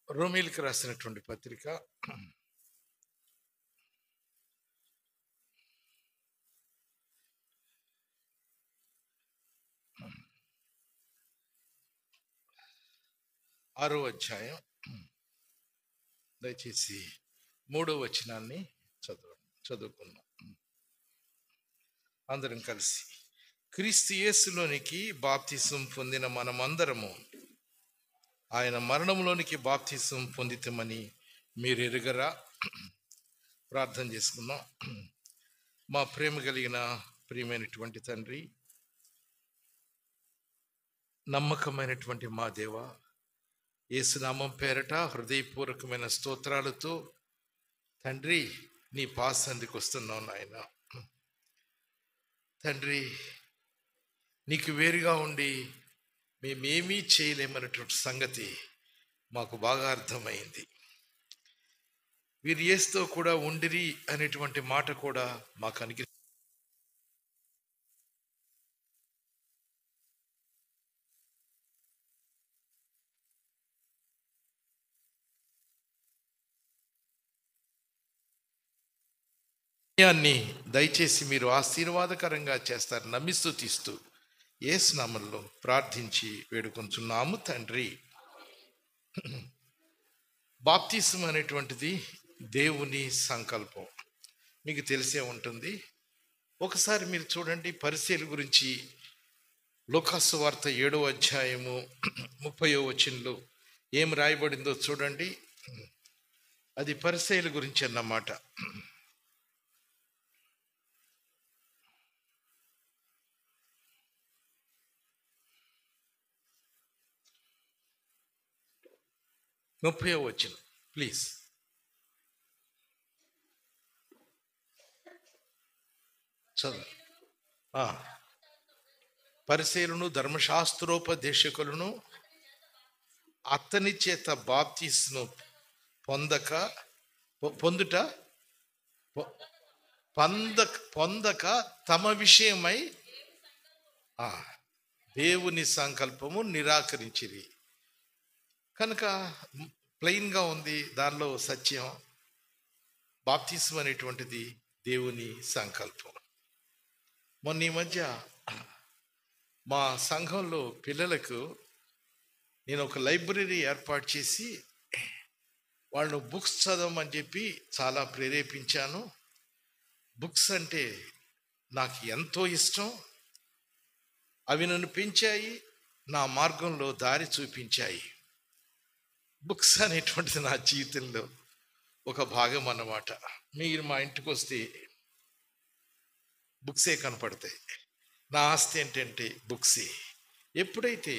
రోమీలకు రాసినటువంటి పత్రిక 6వ అధ్యాయం, దయచేసి 3వ వచనాన్ని చదువుకుందాం అందరం కలిసి. క్రీస్తు యేసులోనికి బాప్తిసం పొందిన మనమందరము ఆయన మరణంలోనికి బాప్తిసం పొందితమని మీరు ఎరుగరా? ప్రార్థన చేసుకుందాం. మా ప్రేమ కలిగిన ప్రియమైనటువంటి తండ్రి, నమ్మకమైనటువంటి మా దేవ, యేసునామం పేరట హృదయపూర్వకమైన స్తోత్రాలతో తండ్రి నీ పాసందికి వస్తున్నాం నాయన. తండ్రి, నీకు వేరుగా ఉండి మేమేమీ చేయలేమన్నటువంటి సంగతి మాకు బాగా అర్థమైంది. వీరు యేసుతో కూడా ఉండిరి అనేటువంటి మాట కూడా మాకు అనిగి దయచేసి మీరు ఆశీర్వాదకరంగా చేస్తారు నమ్మిస్తూ తీస్తూ యేసు నామములో ప్రార్థించి వేడుకొంచున్నాము తండ్రి. బాప్తిసం అనేటువంటిది దేవుని సంకల్పం, మీకు తెలిసే ఉంటుంది. ఒకసారి మీరు చూడండి, పరిసయ్యుల గురించి లూకాసు వార్త 7వ అధ్యాయము 30వ వచనంలో ఏం రాయబడిందో చూడండి. అది పరిసయ్యుల గురించి అన్నమాట. ముప్పై వచనం ప్లీజ్. చదువు. పరిసయ్యులను ధర్మశాస్త్రోపదేశకులను అతని చేత బాప్తిస్మము పొందక తమ విషయమై దేవుని సంకల్పము నిరాకరించిరి. కనుక ప్లెయిన్గా ఉంది, దానిలో సత్యం. బాప్తిసం అనేటువంటిది దేవుని సంకల్పం. మొన్న ఈ మధ్య మా సంఘంలో పిల్లలకు నేను ఒక లైబ్రరీ ఏర్పాటు చేసి వాళ్ళను బుక్స్ చదవమని చెప్పి చాలా ప్రేరేపించాను. బుక్స్ అంటే నాకు ఎంతో ఇష్టం. అవి నన్ను పెంచాయి, నా మార్గంలో దారి చూపించాయి. బుక్స్ అనేటువంటిది నా జీవితంలో ఒక భాగం అన్నమాట. మీరు మా ఇంటికి వస్తే బుక్సే కనపడతాయి. నా ఆస్తి ఏంటంటే బుక్సే. ఎప్పుడైతే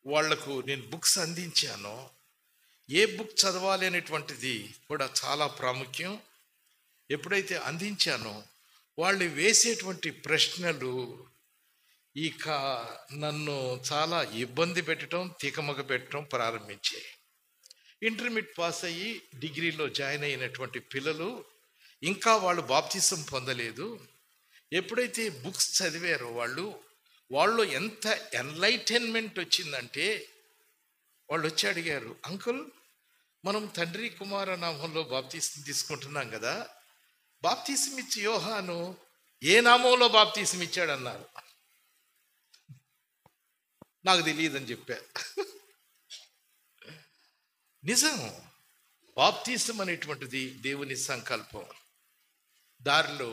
వాళ్లకు నేను బుక్స్ అందించానో, ఏ బుక్ చదవాలి అనేటువంటిది కూడా చాలా ప్రాముఖ్యం. ఎప్పుడైతే అందించానో వాళ్ళు వేసేటువంటి ప్రశ్నలు ఇక నన్ను చాలా ఇబ్బంది పెట్టడం, తికమక పెట్టడం ప్రారంభించాయి. ఇంటర్మీడియట్ పాస్ అయ్యి డిగ్రీలో జాయిన్ అయినటువంటి పిల్లలు ఇంకా వాళ్ళు బాప్తిసం పొందలేదు. ఎప్పుడైతే బుక్స్ చదివారో వాళ్ళు ఎంత ఎన్లైటన్మెంట్ వచ్చిందంటే, వాళ్ళు వచ్చి అడిగారు, అంకుల్ మనం తండ్రి కుమార నామంలో బాప్తిసం తీసుకుంటున్నాం కదా, బాప్తిసం ఇచ్చి యోహాను ఏ నామంలో బాప్తిసం ఇచ్చాడన్నారు. నాకు తెలియదని చెప్పా. నిజం, బాప్తిసం అనేటువంటిది దేవుని సంకల్పం. దారిలో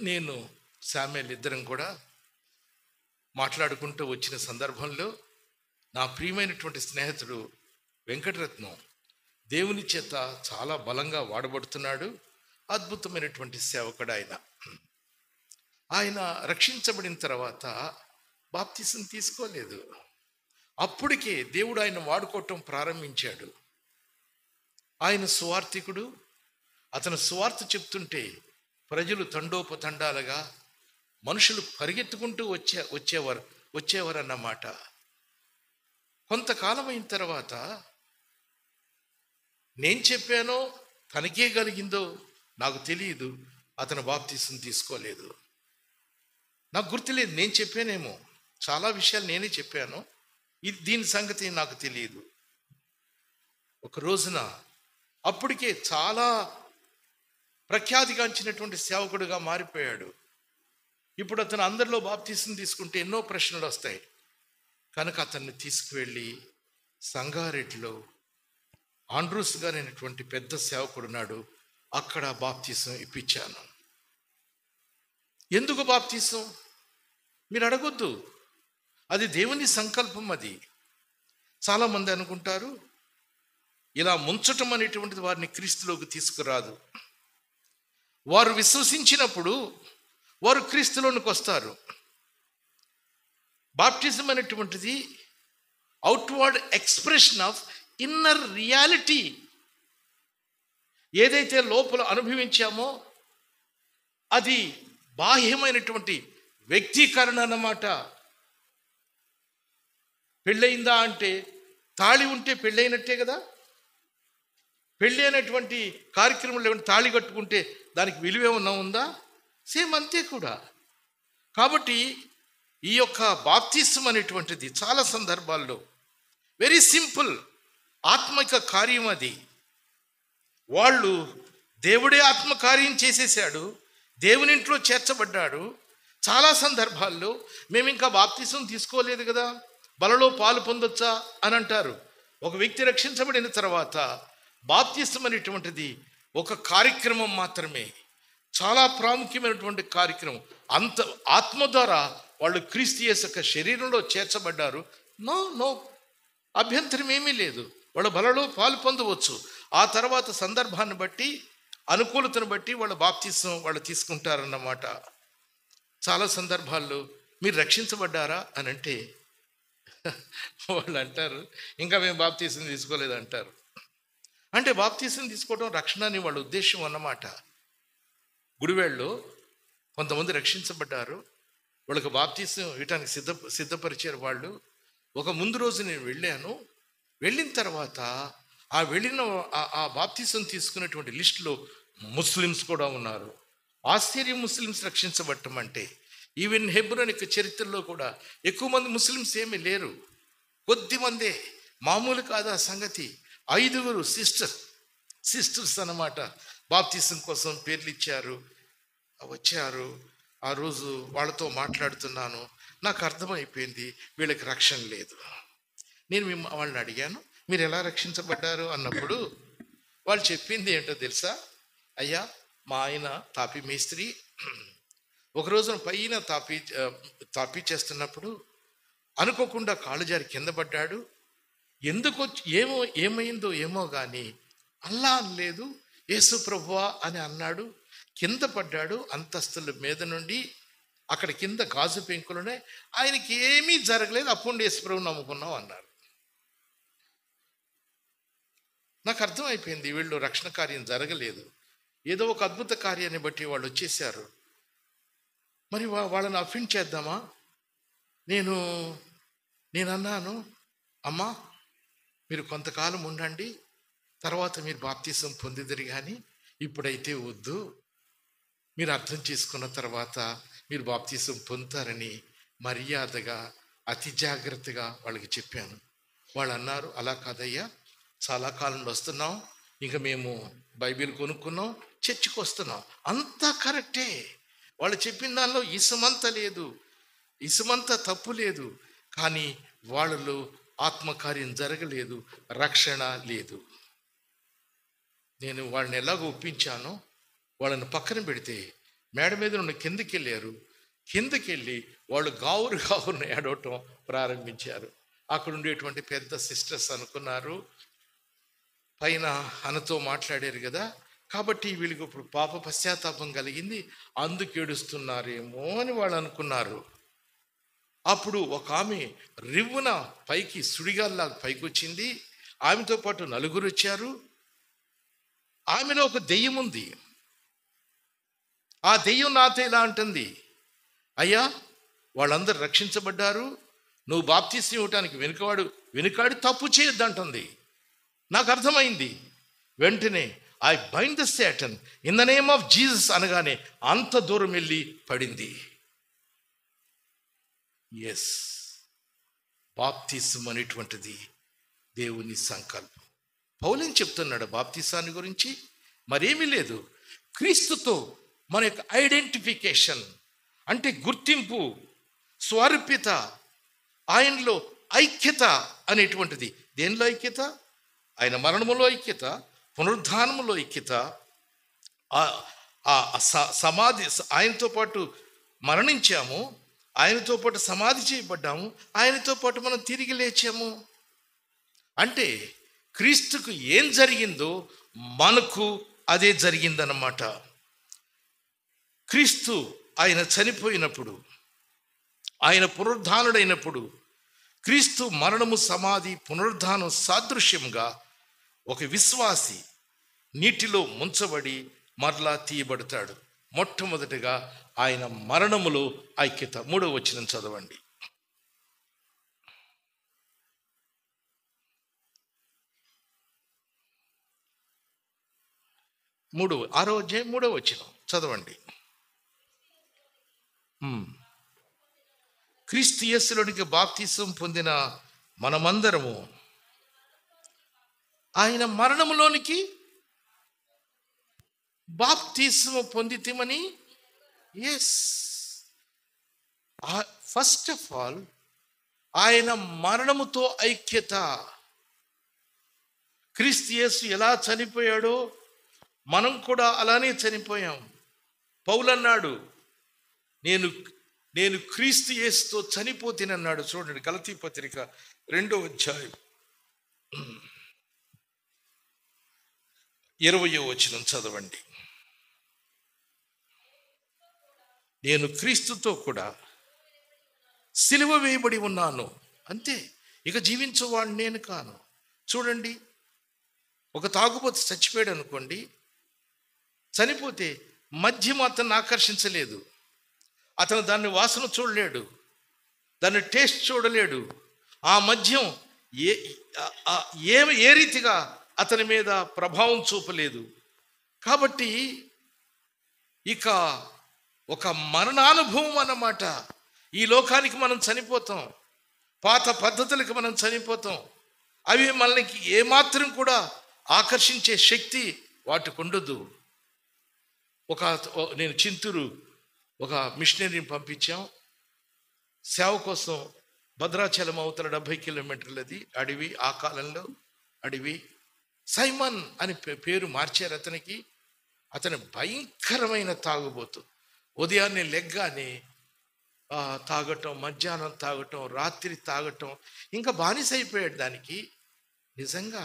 నేను శామ్యూల్ ఇద్దరం కూడా మాట్లాడుకుంటూ వచ్చిన సందర్భంలో నా ప్రియమైనటువంటి స్నేహితుడు వెంకటరత్నం దేవుని చేత చాలా బలంగా వాడబడుతున్నాడు. అద్భుతమైనటువంటి సేవకుడు ఆయన రక్షించబడిన తర్వాత బాప్తిసం తీసుకోలేదు. అప్పటికే దేవుడు ఆయన వాడుకోవటం ప్రారంభించాడు. ఆయన సువార్థికుడు. అతను సువార్త చెప్తుంటే ప్రజలు తండోపతండాలుగా మనుషులు పరిగెత్తుకుంటూ వచ్చేవారన్నమాట. కొంతకాలం అయిన తర్వాత నేను చెప్పానో తనకే కలిగిందో నాకు తెలియదు, అతను బాప్తిసం తీసుకోలేదు. నాకు గుర్తులేదు, నేను చెప్పానేమో, చాలా విషయాలు నేనే చెప్పాను. దీని సంగతి నాకు తెలియదు. ఒక రోజున అప్పటికే చాలా ప్రఖ్యాతిగాంచినటువంటి సేవకుడుగా మారిపోయాడు. ఇప్పుడు అతను అందరిలో బాప్తీసం తీసుకుంటే ఎన్నో ప్రశ్నలు వస్తాయి. కనుక అతన్ని తీసుకువెళ్ళి సంగారెడ్డిలో ఆండ్రూస్ గారైనటువంటి పెద్ద సేవకుడున్నాడు, అక్కడ బాప్తీసం ఇప్పించాను. ఎందుకు బాప్తీసం మీరు అడగొద్దు, అది దేవుని సంకల్పం. అది చాలామంది అనుకుంటారు ఇలా ముంచటం అనేటువంటిది వారిని క్రీస్తులోకి తీసుకురాదు. వారు విశ్వసించినప్పుడు వారు క్రీస్తులోనికి వస్తారు. బాప్టిజం అనేటువంటిది outward expression of inner reality. ఏదైతే లోపల అనుభవించామో అది బాహ్యమైనటువంటి వ్యక్తీకరణ అన్నమాట. పెళ్ళయిందా అంటే తాళి ఉంటే పెళ్ళైనట్టే కదా. పెళ్ళి అనేటువంటి కార్యక్రమం లేకుండా తాళి కట్టుకుంటే దానికి విలువ ఏమన్నా ఉందా? సేమ్ అంతే కూడా. కాబట్టి ఈ యొక్క బాప్తిస్మం అనేటువంటిది చాలా సందర్భాల్లో వెరీ సింపుల్ ఆత్మిక కార్యం. అది వాళ్ళు దేవుడే ఆత్మకార్యం చేసేసాడు, దేవుని ఇంట్లో చేర్చబడ్డాడు. చాలా సందర్భాల్లో మేము ఇంకా బాప్తిస్మం తీసుకోలేదు కదా, బలలో పాలు పొందొచ్చా అని అంటారు. ఒక వ్యక్తి రక్షించబడిన తర్వాత బాప్తిస్మం అనేటువంటిది ఒక కార్యక్రమం మాత్రమే, చాలా ప్రాముఖ్యమైనటువంటి కార్యక్రమం. అంత ఆత్మ ద్వారా వాళ్ళు క్రీస్తు యేసు యొక్క శరీరంలో చేర్చబడ్డారు. నో అభ్యంతరం ఏమీ లేదు, వాళ్ళు బలలో పాలు పొందవచ్చు. ఆ తర్వాత సందర్భాన్ని బట్టి అనుకూలతను బట్టి వాళ్ళ బాప్తిస్మం వాళ్ళు తీసుకుంటారన్నమాట. చాలా సందర్భాల్లో మీరు రక్షించబడ్డారా అని అంటే వాళ్ళు అంటారు ఇంకా మేము బాప్తిస్మం తీసుకోలేదు అంటారు. అంటే బాప్తిస్మం తీసుకోవడం రక్షణ అని వాళ్ళ ఉద్దేశం అన్నమాట. గుడివేళ్ళలో కొంతమంది రక్షించబడ్డారు, వాళ్ళకి బాప్తిస్మం ఇవ్వటానికి సిద్ధపరిచారు వాళ్ళు. ఒక ముందు రోజు నేను వెళ్ళాను. వెళ్ళిన తర్వాత ఆ బాప్తిస్మం తీసుకున్నటువంటి లిస్టులో ముస్లిమ్స్ కూడా ఉన్నారు. ఆశ్చర్యం, ముస్లిమ్స్ రక్షించబడటం అంటే. ఈవెన్ హెబ్రోనిక్ చరిత్రలో కూడా ఎక్కువ మంది ముస్లిమ్స్ ఏమీ లేరు, కొద్ది మందే. మామూలు కాదు ఆ సంగతి. 5 సిస్టర్స్ అన్నమాట బాప్తిస్మం కోసం పేర్లు ఇచ్చారు, వచ్చారు. ఆ రోజు వాళ్ళతో మాట్లాడుతున్నాను, నాకు అర్థమైపోయింది వీళ్ళకి రక్షణ లేదు. నేను వాళ్ళని అడిగాను మీరు ఎలా రక్షించబడ్డారు అన్నప్పుడు వాళ్ళు చెప్పింది ఏంటో తెలుసా? అయ్యా మా ఆయన తాపీ మేస్త్రి, ఒక రోజున పైన తాపీ చేస్తున్నప్పుడు అనుకోకుండా కాళ్ళు జారి కింద పడ్డాడు. ఎందుకు ఏమైందో ఏమో కానీ అల్లా అనలేదు, యేసు ప్రభువా అని అన్నాడు. కింద పడ్డాడు అంతస్తుల మీద నుండి. అక్కడ కింద గాజు పెంకులునే, ఆయనకి ఏమీ జరగలేదు. అప్పుడు యేసు ప్రభువు నమ్ముకున్నాం అన్నారు. నాకు అర్థమైపోయింది వీళ్ళు రక్షణ కార్యం జరగలేదు, ఏదో ఒక అద్భుత కార్యాన్ని బట్టి వాళ్ళు వచ్చేసారు. మరి వాళ్ళని అఫెండ్ చేద్దామా? నేను అన్నాను, అమ్మా మీరు కొంతకాలం ఉండండి, తర్వాత మీరు బాప్తిస్మం పొందిద్దరు, కానీ ఇప్పుడైతే వద్దు. మీరు అర్థం చేసుకున్న తర్వాత మీరు బాప్తిస్మం పొందుతారని మర్యాదగా అతి జాగ్రత్తగా వాళ్ళకి చెప్పాను. వాళ్ళు అన్నారు, అలా కాదయ్యా, చాలా కాలంలో వస్తున్నాం, ఇంకా మేము బైబిల్ కొనుక్కున్నాం, చర్చికి వస్తున్నాం. అంతా కరెక్టే. వాళ్ళు చెప్పిన దానిలో ఇసుమంత లేదు, ఇసుమంత తప్పు లేదు, కానీ వాళ్ళలో ఆత్మకార్యం జరగలేదు, రక్షణ లేదు. నేను వాళ్ళని ఎలాగో ఒప్పించానో వాళ్ళని పక్కన పెడితే మేడ మీద నుండి కిందకి వెళ్ళారు. కిందకి వెళ్ళి వాళ్ళు గావురుని ఏడవటం ప్రారంభించారు. అక్కడ ఉండేటువంటి పెద్ద సిస్టర్స్ అనుకున్నారు పైన అనతో మాట్లాడారు కదా, కాబట్టి వీళ్ళకి ఇప్పుడు పాప పశ్చాత్తాపం కలిగింది, అందుకు ఏడుస్తున్నారేమో అని వాళ్ళు అనుకున్నారు. అప్పుడు ఒక ఆమె రివ్వున పైకి సుడిగాల్లాగా పైకి వచ్చింది. ఆమెతో పాటు 4 వచ్చారు. ఆమెలో ఒక దెయ్యం ఉంది. ఆ దెయ్యం నాతో ఇలా అంటుంది, అయ్యా వాళ్ళందరూ రక్షించబడ్డారు, నువ్వు బాప్తిస్మం ఇవ్వటానికి వెనుకాడి తప్పు చేయొద్దంటుంది. నాకు అర్థమైంది. వెంటనే I bind the Satan in the name of Jesus అనగానే అంత దూరం వెళ్ళి పడింది. ఎస్, బాప్తిసం అనేటువంటిది దేవుని సంకల్పం. పౌలేం చెప్తున్నాడు బాప్తిసాన్ని గురించి? మరేమీ లేదు, క్రీస్తుతో మన యొక్క ఐడెంటిఫికేషన్, అంటే గుర్తింపు, స్వారూప్యత, ఆయనలో ఐక్యత అనేటువంటిది. దేనిలో ఐక్యత? ఆయన మరణములో ఐక్యత, పునరుద్ధానములో ఐక్యత, సమాధి, ఆయనతో పాటు మరణించాము, ఆయనతో పాటు సమాధి చేయబడ్డాము, ఆయనతో పాటు మనం తిరిగి లేచాము. అంటే క్రీస్తుకు ఏం జరిగిందో మనకు అదే జరిగిందన్నమాట. క్రీస్తు ఆయన చనిపోయినప్పుడు, ఆయన పునరుద్ధానుడైనప్పుడు, క్రీస్తు మరణము, సమాధి, పునరుద్ధానం సాదృశ్యంగా ఒక విశ్వాసి నీటిలో ముంచబడి మరలా తీయబడతాడు. మొట్టమొదటిగా ఆయన మరణములో ఐక్యత. 3వ వచనం చదవండి. 6వ అధ్యాయం 3వ వచనం చదవండి. క్రీస్తు యేసులోనికి బాప్తిసం పొందిన మనమందరము ఆయన మరణములోనికి బాప్తిసం పొందితిమని. ఎస్, ఫస్ట్ ఆఫ్ ఆల్ ఆయన మరణముతో ఐక్యత. క్రీస్తు యేసు ఎలా చనిపోయాడో మనం కూడా అలానే చనిపోయాం. పౌలు అన్నాడు, నేను క్రీస్తు యేసుతో చనిపోతేనన్నాడు. చూడండి, గలతీ పత్రిక 2వ అధ్యాయం 20వ వచనం చదవండి. నేను క్రీస్తుతో కూడా సిలువ వేయబడి ఉన్నాను. అంతే, ఇక జీవించేవాడు నేను కాను. చూడండి, ఒక తాగుబోతు చచ్చిపోయాడు అనుకోండి, చనిపోతే మద్యం అతన్ని ఆకర్షించలేదు, అతను దాన్ని వాసన చూడలేడు, దాన్ని టేస్ట్ చూడలేడు, ఆ మద్యం ఏ రీతిగా అతని మీద ప్రభావం చూపలేదు. కాబట్టి ఇక ఒక మరణానుభవం అన్నమాట. ఈ లోకానికి మనం చనిపోతాం, పాత పద్ధతులకు మనం చనిపోతాం. అవి మనకి ఏమాత్రం కూడా ఆకర్షించే శక్తి వాటికి ఉండదు. నేను చింతూరు ఒక మిషనరీని పంపించాం సేవ కోసం. భద్రాచలం అవతల 70 కిలోమీటర్లది అడవి. ఆ కాలంలో అడవి. సైమన్ అని పేరు మార్చారు అతనికి. అతను భయంకరమైన తాగుబోతు. ఉదయాన్నే లెగ్గానే తాగటం, మధ్యాహ్నం తాగటం, రాత్రి తాగటం, ఇంకా బానిస అయిపోయాడు దానికి. నిజంగా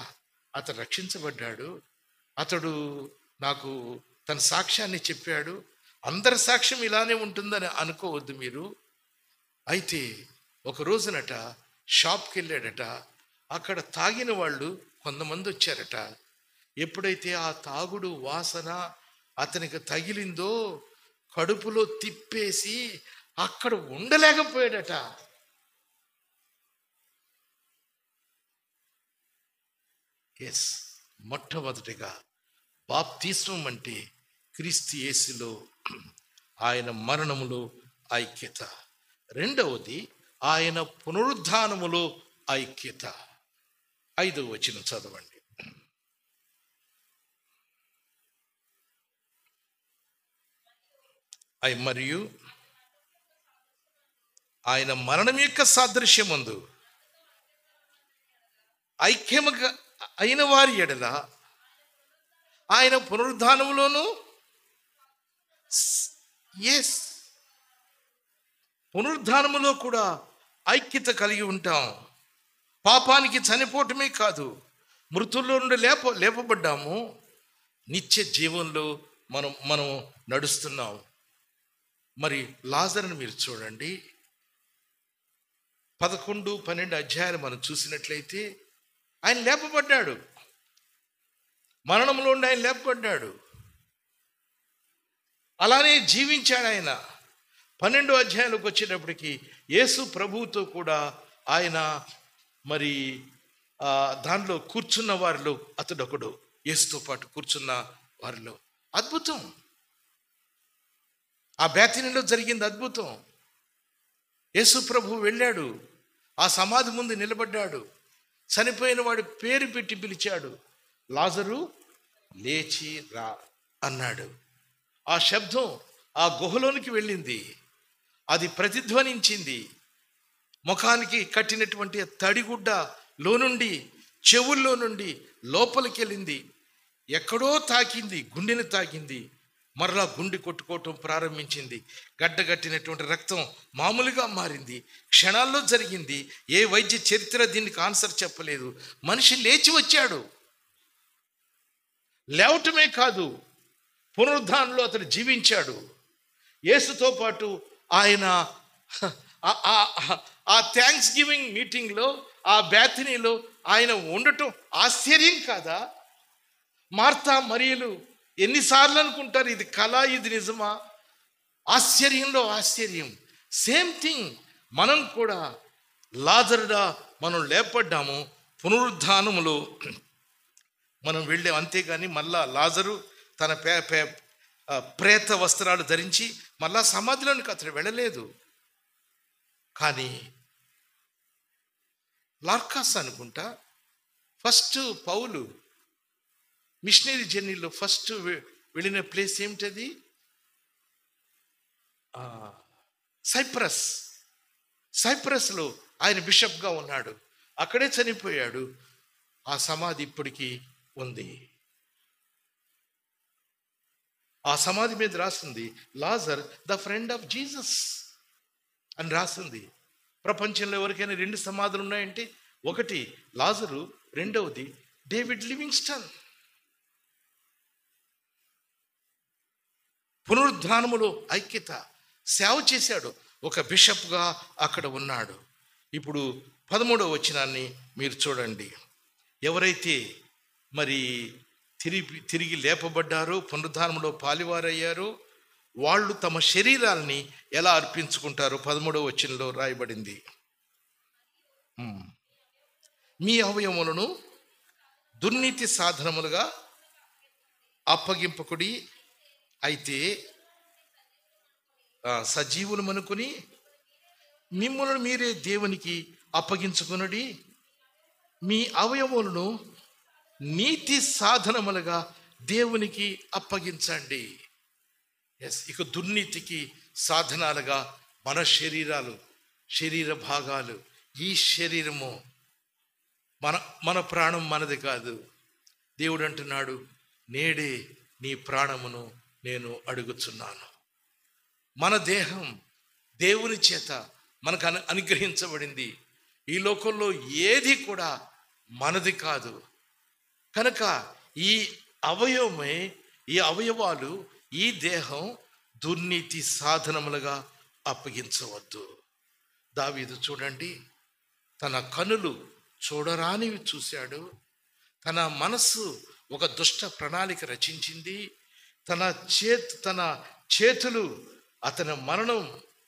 అతడు రక్షించబడ్డాడు. అతడు నాకు తన సాక్ష్యాన్ని చెప్పాడు. అందరి సాక్ష్యం ఇలానే ఉంటుందని అనుకోవద్దు మీరు. అయితే ఒక రోజునట షాప్కి వెళ్ళాడట. అక్కడ తాగిన వాళ్ళు కొంతమంది వచ్చారట. ఎప్పుడైతే ఆ తాగుడు వాసన అతనికి తగిలిందో కడుపులో తిప్పేసి అక్కడ ఉండలేకపోయాడట. ఎస్, మొట్టమొదటిగా బాప్తిస్మం అంటే క్రీస్తు యేసులో ఆయన మరణములో ఐక్యత. రెండవది ఆయన పునరుద్ధానములో ఐక్యత. 5వ వచనం చదవండి. మరియు ఆయన మరణం యొక్క సాదృశ్యమందు ఐక్యముగా అయిన వారి ఎడల ఆయన పునరుద్ధానములోను, ఎస్, పునరుద్ధానములో కూడా ఐక్యత కలిగి ఉంటాం. పాపానికి చనిపోవటమే కాదు, మృతుల్లో నుండి లేపబడ్డాము. నిత్య జీవంలో మనం నడుస్తున్నాం. మరి లాజరును మీరు చూడండి, 11, 12 అధ్యాయాలు మనం చూసినట్లయితే ఆయన లేపబడ్డాడు. మరణంలో ఉండి ఆయన లేపబడ్డాడు. అలానే జీవించాడు ఆయన. 12వ అధ్యాయంలోకి వచ్చేటప్పటికి యేసు ప్రభువుతో కూడా ఆయన మరి దానిలో కూర్చున్న వారిలో అతడొకడు. యేసుతో పాటు కూర్చున్న వారిలో అద్భుతం. ఆ బేతనీలో జరిగింది అద్భుతం. యేసు ప్రభు వెళ్ళాడు. ఆ సమాధి ముందు నిలబడ్డాడు. చనిపోయిన వాడి పేరు పెట్టి పిలిచాడు, లాజరు లేచి రా అన్నాడు. ఆ శబ్దం ఆ గుహలోనికి వెళ్ళింది. అది ప్రతిధ్వనించింది. ముఖానికి కట్టినటువంటి తడిగుడ్డ లోనుండి, చెవుల్లో నుండి లోపలికి వెళ్ళింది. ఎక్కడో తాకింది, గుండెని తాకింది. మరలా గుండె కొట్టుకోవటం ప్రారంభించింది. గడ్డగట్టినటువంటి రక్తం మామూలుగా మారింది. క్షణాల్లో జరిగింది. ఏ వైద్య చరిత్ర దీనికి ఆన్సర్ చెప్పలేదు. మనిషి లేచి వచ్చాడు. లేవటమే కాదు, పునరుద్ధానంలో అతడు జీవించాడు. యేసుతో పాటు ఆయన ఆ థ్యాంక్స్ గివింగ్ మీటింగ్లో, ఆ బేతనీలో ఆయన ఉండటం ఆశ్చర్యం కాదా? మార్తా మరియలు ఎన్నిసార్లు అనుకుంటారు ఇది కళ, ఇది నిజమా? ఆశ్చర్యంలో ఆశ్చర్యం. సేమ్ థింగ్ మనం కూడా లాజరుడా మనం లేపడ్డాము, పునరుద్ధానములో మనం వెళ్ళాం. అంతేగాని మళ్ళా లాజరు తన ప్రేత వస్త్రాలు ధరించి మళ్ళా సమాధిలోనికి అతడు వెళ్ళలేదు. కానీ లార్కాస్ అనుకుంటా ఫస్ట్ పౌలు మిషనరీ జర్నీలో ఫస్ట్ వెళ్ళిన ప్లేస్ ఏమిటది? సైప్రస్లో ఆయన బిషప్గా ఉన్నాడు. అక్కడే చనిపోయాడు. ఆ సమాధి ఇప్పటికీ ఉంది. ఆ సమాధి మీద రాసింది Lazar the friend of Jesus అని రాసింది. ప్రపంచంలో ఎవరికైనా 2 సమాధులు ఉన్నాయంటే, ఒకటి లాజరు, రెండవది డేవిడ్ లివింగ్స్టన్. పునరుద్ధానములో ఐక్యత, సేవ చేశాడు. ఒక బిషప్గా అక్కడ ఉన్నాడు. ఇప్పుడు 13వ వచనాన్ని మీరు చూడండి. ఎవరైతే మరి తిరిగి లేపబడ్డారో, పునరుద్ధానంలో పాలివారయ్యారో, వాళ్ళు తమ శరీరాలని ఎలా అర్పించుకుంటారో 13వ వచనంలో రాయబడింది. మీ అవయవములను దుర్నీతి సాధనములుగా అప్పగింపకుడి, అయితే సజీవులమనుకుని మిమ్మల్ని మీరే దేవునికి అప్పగించుకునుడి. మీ అవయవములను నీతి సాధనములుగా దేవునికి అప్పగించండి. ఇక దుర్నీతికి సాధనాలుగా మన శరీరాలు, శరీర భాగాలు. ఈ శరీరము మన ప్రాణం మనది కాదు. దేవుడు అంటున్నాడు, నేడే నీ ప్రాణమును నేను అడుగుచున్నాను. మన దేహం దేవుని చేత మనకు అనుగ్రహించబడింది. ఈ లోకంలో ఏది కూడా మనది కాదు. కనుక ఈ అవయవాలు, ఈ దేహం దుర్నీతి సాధనములుగా అప్పగించవద్దు. దావీదు చూడండి, తన కనులు చూడరానివి చూశాడు. తన మనస్సు ఒక దుష్ట ప్రణాళిక రచించింది. తన చేతులు అతని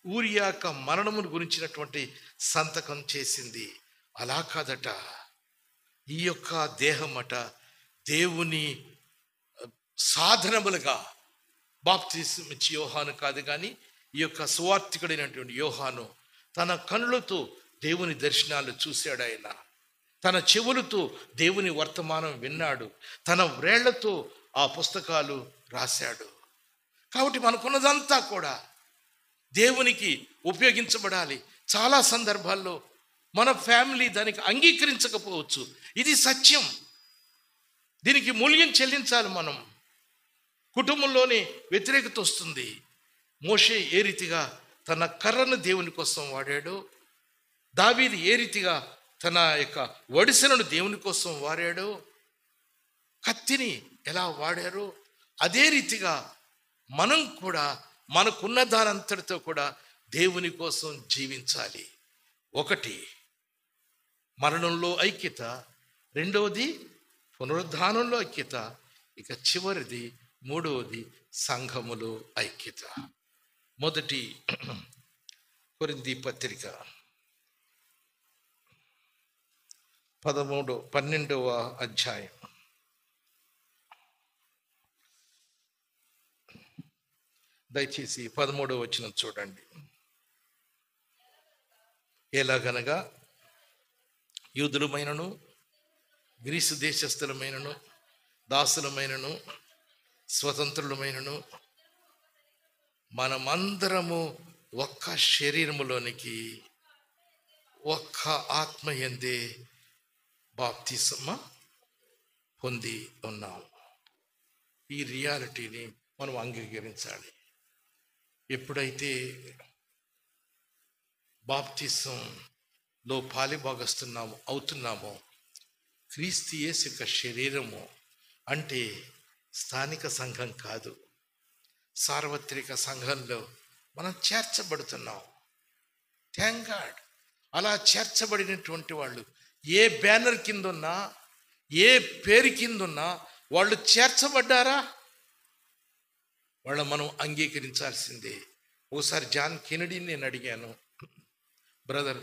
ఊరియాక మరణమును గురించినటువంటి సంతకం చేసింది. అలా కాదట. ఈ యొక్క దేహమట దేవుని సాధనములుగా, బాప్తిస్మం ఇచ్చి యోహాను కాదు కానీ ఈ యొక్క సువార్తికుడైనటువంటి యోహాను తన కనులతో దేవుని దర్శనాలు చూశాడు. ఆయన తన చెవులతో దేవుని వర్తమానం విన్నాడు. తన వ్రేళ్లతో ఆ పుస్తకాలు రాశాడు. కాబట్టి మనకున్నదంతా కూడా దేవునికి ఉపయోగించబడాలి. చాలా సందర్భాల్లో మన ఫ్యామిలీ దానికి అంగీకరించకపోవచ్చు. ఇది సత్యం. దీనికి మూల్యం చెల్లించాలి మనం. కుటుంబంలోనే వ్యతిరేకత వస్తుంది. మోషే ఏ రీతిగా తన కర్రను దేవుని కోసం వాడాడో, దావీదు ఏ రీతిగా తన యొక్క వడిసెలను దేవుని కోసం వాడాడో, కత్తిని ఎలా వాడారో, అదే రీతిగా మనం కూడా మనకున్న దానంతటితో కూడా దేవుని కోసం జీవించాలి. ఒకటి మరణంలో ఐక్యత, రెండవది పునరుద్ధానంలో ఐక్యత, ఇక చివరిది మూడవది సంఘములో ఐక్యత. మొదటి కొరింథీ పత్రిక 12వ అధ్యాయం. దయచేసి 13వ వచనం చూడండి. ఎలాగనగా యూదులమైనను గ్రీసు దేశస్థులమైనను దాసులమైనను స్వతంత్రులమైనను మనమందరము ఒక్క శరీరములోనికి ఒక్క ఆత్మ యందే బాప్తిస్మ పొంది ఉన్నాం. ఈ రియాలిటీని మనం అంగీకరించాలి. ఎప్పుడైతే బాప్తిసంలో అవుతున్నామో క్రీస్తు యేసు యొక్క శరీరము అంటే స్థానిక సంఘం కాదు, సార్వత్రిక సంఘంలో మనం చేర్చబడుతున్నాం. Thank God. అలా చేర్చబడినటువంటి వాళ్ళు ఏ బ్యానర్ కింద ఉన్నా, ఏ పేరు కింద ఉన్నా వాళ్ళు చేర్చబడ్డారా, వాళ్ళ మనం అంగీకరించాల్సిందే. ఓసారి జాన్ కెనడీని నేను అడిగాను, బ్రదర్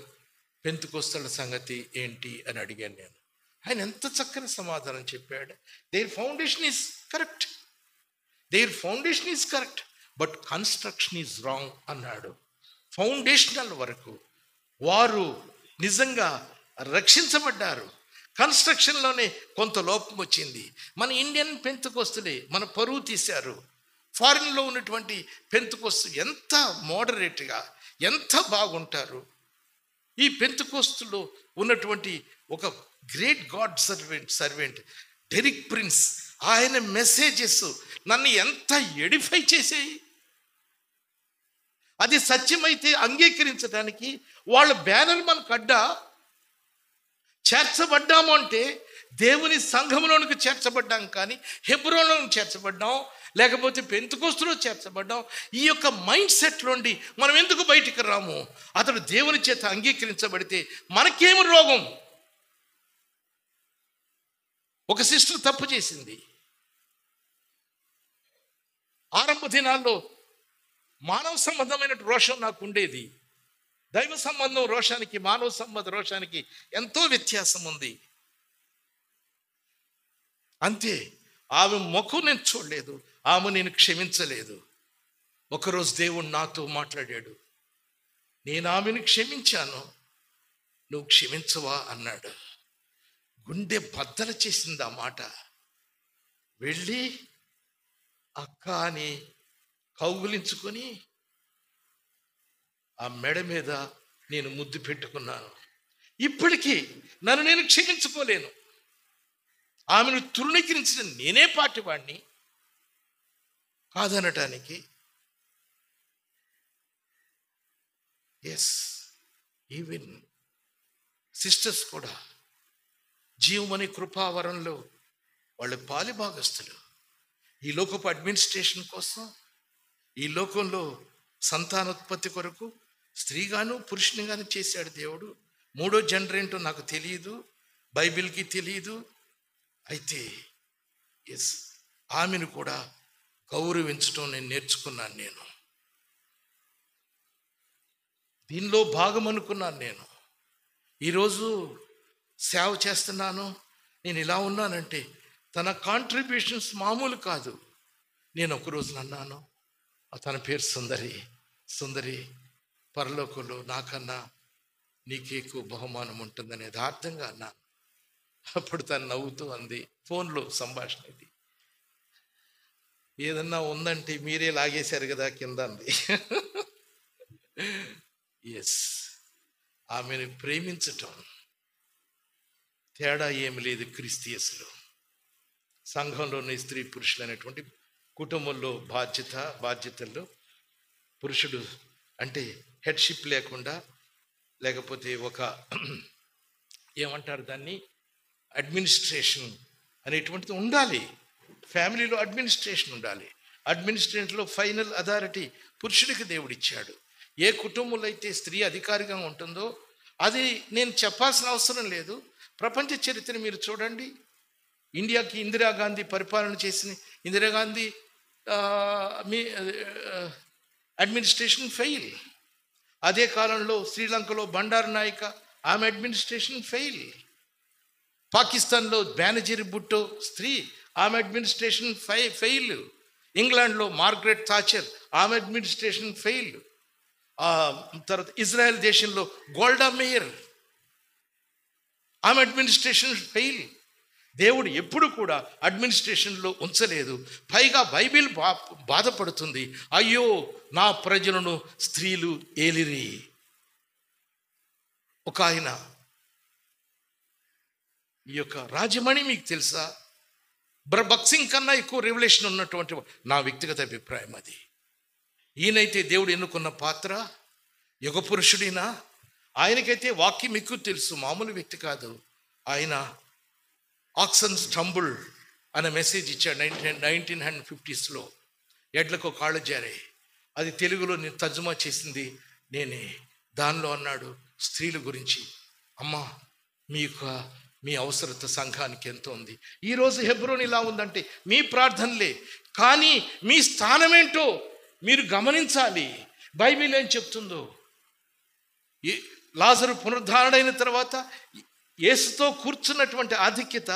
పెంతెకోస్తల సంగతి ఏంటి అని అడిగాను నేను. ఆయన ఎంత చక్కని సమాధానం చెప్పాడు. Their foundation is correct but construction is wrong అన్నాడు. ఫౌండేషనల్ వరకు వారు నిజంగా రక్షించబడ్డారు, కన్స్ట్రక్షన్లోనే కొంత లోపం వచ్చింది. మన ఇండియన్ పెంతెకోస్తులే మన పరువు తీశారు. ఫారిన్లో ఉన్నటువంటి పెంతెకోస్తు ఎంత మోడరేట్గా ఎంత బాగుంటారు. ఈ పెంతెకోస్తులో ఉన్నటువంటి ఒక great god servant Derek Prince, ఆయన మెసేజెస్ నన్ను ఎంత ఎడిఫై చేసాయి. అది సత్యమైతే అంగీకరించడానికి వాళ్ళ బ్యానర్ మనకు అడ్డా. చేర్చబడ్డాము అంటే దేవుని సంఘంలోనికి చేర్చబడ్డాం, కానీ హెబ్రోన్లో చేర్చబడ్డాం, లేకపోతే పెంతెకోస్తులో చేర్చబడ్డాం. ఈ యొక్క మైండ్ సెట్ నుండి మనం ఎందుకు బయటికి రాము? అతడు దేవుని చేత అంగీకరించబడితే మనకేమి రోగం? ఒక సిస్టర్ తప్పు చేసింది. ఆరంభ దినాల్లో మానవ సంబంధమైన రోషం నాకు ఉండేది. దైవ సంబంధం రోషానికి మానవ సంబంధ రోషానికి ఎంతో వ్యత్యాసం ఉంది. అంతే. ఆమె ముఖం నేను చూడలేదు, ఆమె నేను క్షమించలేదు. ఒకరోజు దేవుడు నాతో మాట్లాడాడు. నేను ఆమెను క్షమించాను, నువ్వు క్షమించవా అన్నాడు. గుండె బద్దల చేసింది ఆ మాట. వెళ్ళి అక్క అని కౌగులించుకొని ఆ మెడ మీద నేను ముద్దు పెట్టుకున్నాను. ఇప్పటికీ నన్ను నేను క్షమించుకోలేను. ఆమెను తృణీకరించిన నేనే పాటివాణ్ణి కాదనటానికి. ఎస్, ఈవెన్ సిస్టర్స్ కూడా జీవమని కృపావరంలో వాళ్ళు పాలిభాగస్తులు. ఈ లోకపు అడ్మినిస్ట్రేషన్ కోసం, ఈ లోకంలో సంతానోత్పత్తి కొరకు స్త్రీగాను పురుషునిగాను చేశాడు దేవుడు. మూడో జెండర్ ఏంటో నాకు తెలియదు, బైబిల్కి తెలియదు. అయితే ఎస్, ఆమెను కూడా గౌరవించడం నేను నేర్చుకున్నాను. నేను దీనిలో భాగం అనుకున్నాను. నేను ఈరోజు సేవ చేస్తున్నాను, నేను ఇలా ఉన్నానంటే తన కాంట్రిబ్యూషన్స్ మామూలు కాదు. నేను ఒకరోజు అన్నాను, తన పేరు సుందరి, పరలోకంలో నాకన్నా నీకే ఎక్కువ బహుమానం ఉంటుందని యథార్థంగా అన్నాను. అప్పుడు తను నవ్వుతూ అంది, ఫోన్లో సంభాషణ ఇది, ఏదన్నా ఉందంటే మీరే లాగేశారు కదా కింద అంది. ఎస్, ఆమెను ప్రేమించటం తేడా ఏమి లేదు క్రీస్తు యేసులో. సంఘంలోని స్త్రీ పురుషులు అనేటువంటి కుటుంబంలో బాధ్యతల్లో పురుషుడు అంటే హెడ్షిప్ లేకుండా, లేకపోతే ఒక ఏమంటారు దాన్ని, అడ్మినిస్ట్రేషన్ అనేటువంటిది ఉండాలి. ఫ్యామిలీలో అడ్మినిస్ట్రేషన్ ఉండాలి. అడ్మినిస్ట్రేషన్లో ఫైనల్ అథారిటీ పురుషుడికి దేవుడిచ్చాడు. ఏ కుటుంబంలో అయితే స్త్రీ అధికారిగా ఉంటుందో, అది నేను చెప్పాల్సిన అవసరం లేదు. ప్రపంచ చరిత్ర మీరు చూడండి. ఇండియాకి ఇందిరాగాంధీ పరిపాలన చేసిన ఇందిరాగాంధీ అడ్మినిస్ట్రేషన్ ఫెయిల్. అదే కాలంలో శ్రీలంకలో బండారు నాయక, ఆమె అడ్మినిస్ట్రేషన్ ఫెయిల్. పాకిస్తాన్లో బేనజీర్ భుట్టో స్త్రీ, ఆమె అడ్మినిస్ట్రేషన్ ఫెయిల్. ఇంగ్లాండ్లో మార్గరెట్ థాచర్, ఆమె అడ్మినిస్ట్రేషన్ ఫెయిల్. తర్వాత ఇజ్రాయెల్ దేశంలో గోల్డా మేయర్, ఆమె అడ్మినిస్ట్రేషన్ ఫెయిల్. దేవుడు ఎప్పుడు కూడా అడ్మినిస్ట్రేషన్లో ఉంచలేదు. పైగా బైబిల్ బాధపడుతుంది, అయ్యో నా ప్రజలను స్త్రీలు ఏలిరి. ఒక ఆయన, ఈ యొక్క రాజమణి మీకు తెలుసా, భగత్ సింగ్ కన్నా ఎక్కువ రెవల్యూషన్ ఉన్నటువంటి నా వ్యక్తిగత అభిప్రాయం అది. ఈయనైతే దేవుడు ఎన్నుకున్న పాత్ర, యుగ పురుషుడినా. ఆయనకైతే వాక్యం ఎక్కువ తెలుసు, మామూలు వ్యక్తి కాదు. ఆయన ఆక్సన్ స్టంబుల్ అనే మెసేజ్ ఇచ్చాడు 1950s. ఎడ్లకు కాళ్ళు జారాయి. అది తెలుగులో నేను తర్జుమా చేసింది నేనే. దానిలో అన్నాడు స్త్రీల గురించి, అమ్మ మీ అవసరత సంఘానికి ఎంత ఉంది. ఈరోజు హెబ్రోన్ ఇలా ఉందంటే మీ ప్రార్థనలే, కానీ మీ స్థానం ఏంటో మీరు గమనించాలి. బైబిల్ ఏం చెప్తుందో, లాజరు పునరుద్ధారణైన తర్వాత యేసుతో కూర్చున్నటువంటి ఆధిక్యత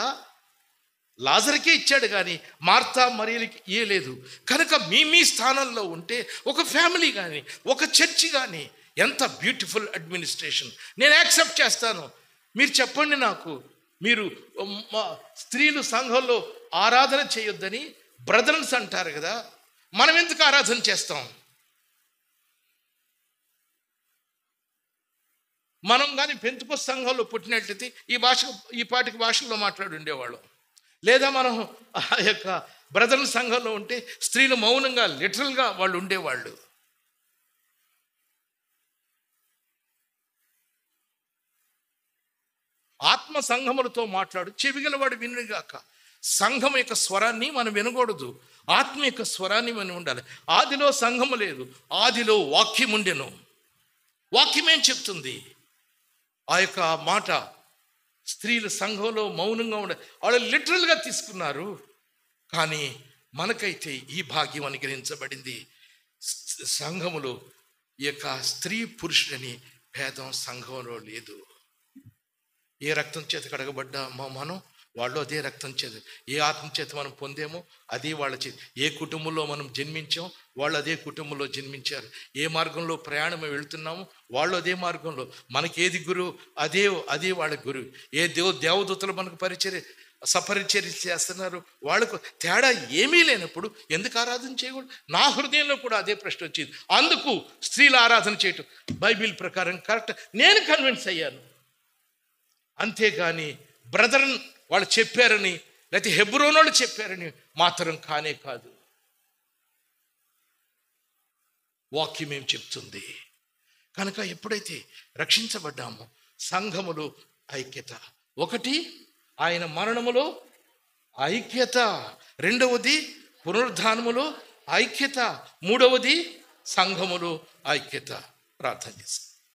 లాజరుకే ఇచ్చాడు, కానీ మార్తా మరియలకి ఇయ్యలేదు. కనుక మీ స్థానంలో ఉంటే ఒక ఫ్యామిలీ కానీ ఒక చర్చి కానీ ఎంత బ్యూటిఫుల్ అడ్మినిస్ట్రేషన్. నేను యాక్సెప్ట్ చేస్తాను. మీరు చెప్పండి నాకు, మీరు స్త్రీలు సంఘంలో ఆరాధన చేయొద్దని బ్రదర్స్ అంటారు కదా, మనం ఎందుకు ఆరాధన చేస్తాం? మనం కానీ పెంతుకొస్తు సంఘంలో పుట్టినట్లయితే ఈ పాటికి భాషల్లో మాట్లాడి ఉండేవాళ్ళం. లేదా మనం ఆ యొక్క బ్రదర్ల సంఘంలో ఉంటే స్త్రీలు మౌనంగా లిటరల్గా వాళ్ళు ఉండేవాళ్ళు. ఆత్మ సంఘములతో మాట్లాడు, చెవిగలవాడు వినుగాక. సంఘం యొక్క స్వరాన్ని మనం వినకూడదు, ఆత్మ యొక్క స్వరాన్ని మనం ఉండాలి. ఆదిలో సంఘము లేదు, ఆదిలో వాక్యం ఉండెను. వాక్యం ఏం చెప్తుంది? ఆ యొక్క మాట స్త్రీలు సంఘంలో మౌనంగా ఉండాలి, వాళ్ళు లిటరల్గా తీసుకున్నారు. కానీ మనకైతే ఈ భాగ్యం అనుగ్రహించబడింది. సంఘములో ఈ యొక్క స్త్రీ పురుషుడని భేదం సంఘంలో లేదు. ఏ రక్తం చేత కడగబడ్డా మనం, వాళ్ళు అదే రక్తం చేత, ఏ ఆత్మ చేత మనం పొందేమో అదే వాళ్ళ చేత. ఏ కుటుంబంలో మనం జన్మించాం, వాళ్ళు అదే కుటుంబంలో జన్మించారు. ఏ మార్గంలో ప్రయాణం వెళుతున్నాము, వాళ్ళు అదే మార్గంలో. మనకి ఏది గురువు అదే వాళ్ళ గురువు. ఏ దేవదూతలు మనకు సపరిచర్య చేస్తున్నారు, వాళ్ళకు తేడా ఏమీ లేనప్పుడు ఎందుకు ఆరాధన చేయకూడదు? నా హృదయంలో కూడా అదే ప్రశ్న వచ్చింది. అందుకు స్త్రీల ఆరాధన చేయటం బైబిల్ ప్రకారం కరెక్ట్ నేను కన్విన్స్ అయ్యాను. అంతేగాని బ్రదర్ వాళ్ళు చెప్పారని, లేకపోతే హెబ్రోన్ వాళ్ళు చెప్పారని మాత్రం కానే కాదు. వాక్యం ఏం చెప్తుంది? కనుక ఎప్పుడైతే రక్షించబడ్డామో సంఘములో ఐక్యత. ఒకటి ఆయన మరణములో ఐక్యత, రెండవది పునరుద్ధానములో ఐక్యత, మూడవది సంఘములో ఐక్యత. ప్రార్థన చేస్తాం.